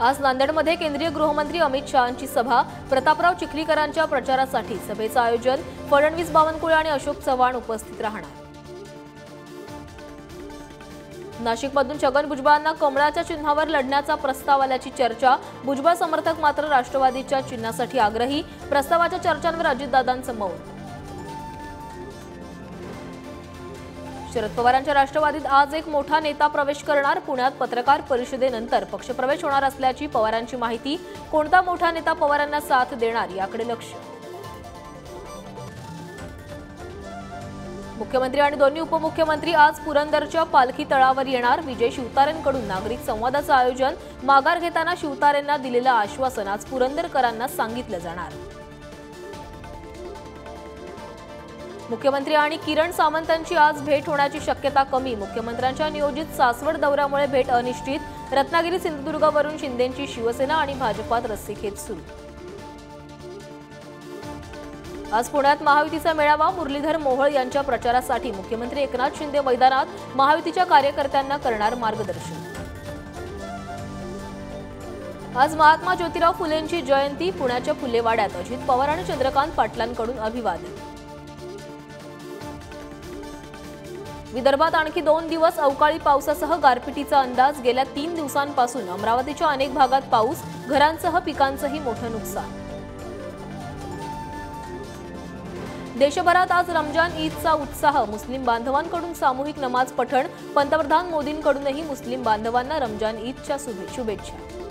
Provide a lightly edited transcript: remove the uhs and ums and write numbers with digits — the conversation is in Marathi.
आज नांदेडमध्ये केंद्रीय गृहमंत्री अमित शहांची सभा, प्रतापराव चिखलीकरांच्या प्रचारासाठी सभेचं आयोजन, फडणवीस, बावनकुळे आणि अशोक चव्हाण उपस्थित राहणार। नाशिकमधून छगन भुजबळांना कमळाच्या चिन्हावर लढण्याचा प्रस्ताव आल्याची चर्चा, भुजबळ समर्थक मात्र राष्ट्रवादीच्या चिन्हासाठी आग्रही, प्रस्तावाच्या चर्चांवर अजितदादांचं मौन। शरद पवारांच्या राष्ट्रवादीत आज एक मोठा नेता प्रवेश करणार, पुण्यात पत्रकार परिषदेनंतर पक्षप्रवेश होणार असल्याची पवारांची माहिती, कोणता मोठा नेता पवारांना साथ देणार याकडे लक्ष। मुख्यमंत्री आणि दोन्ही उपमुख्यमंत्री आज पुरंदरच्या पालखी तळावर येणार, विजय शिवतारेंकडून नागरिक संवादाचं आयोजन, माघार घेताना शिवतारेंना दिलेलं आश्वासन आज पुरंदरकरांना सांगितलं जाणार। मुख्यमंत्री आणि किरण सामंतांची आज भेट होण्याची शक्यता कमी, मुख्यमंत्र्यांच्या नियोजित सासवड दौऱ्यामुळे भेट अनिश्चित, रत्नागिरी सिंधुदुर्गवरून शिंदेंची शिवसेना आणि भाजपात रस्सीखेच सुरू। आज पुण्यात महायुतीचा मेळावा, मुरलीधर मोहोळ यांच्या प्रचारासाठी मुख्यमंत्री एकनाथ शिंदे मैदानात, महायुतीच्या कार्यकर्त्यांना करणार मार्गदर्शन। आज महात्मा ज्योतिराव फुलेंची जयंती, पुण्याच्या फुलेवाड्यात अजित पवार आणि चंद्रकांत पाटलांकडून अभिवादन। विदर्भात आणखी 2 दिवस अवकाळी पावसासह गारपिटीचा अंदाज, गेल्या 3 दिवसांपासून अमरावतीच्या अनेक भागात पाऊस, घरांसह पिकांचंही मोठं नुकसान। देशभरात आज रमजान ईदचा उत्साह, मुस्लिम बांधवांकडून सामूहिक नमाज पठण, पंतप्रधान मोदींकडूनही मुस्लिम बांधवांना रमजान ईदच्या शुभेच्छा।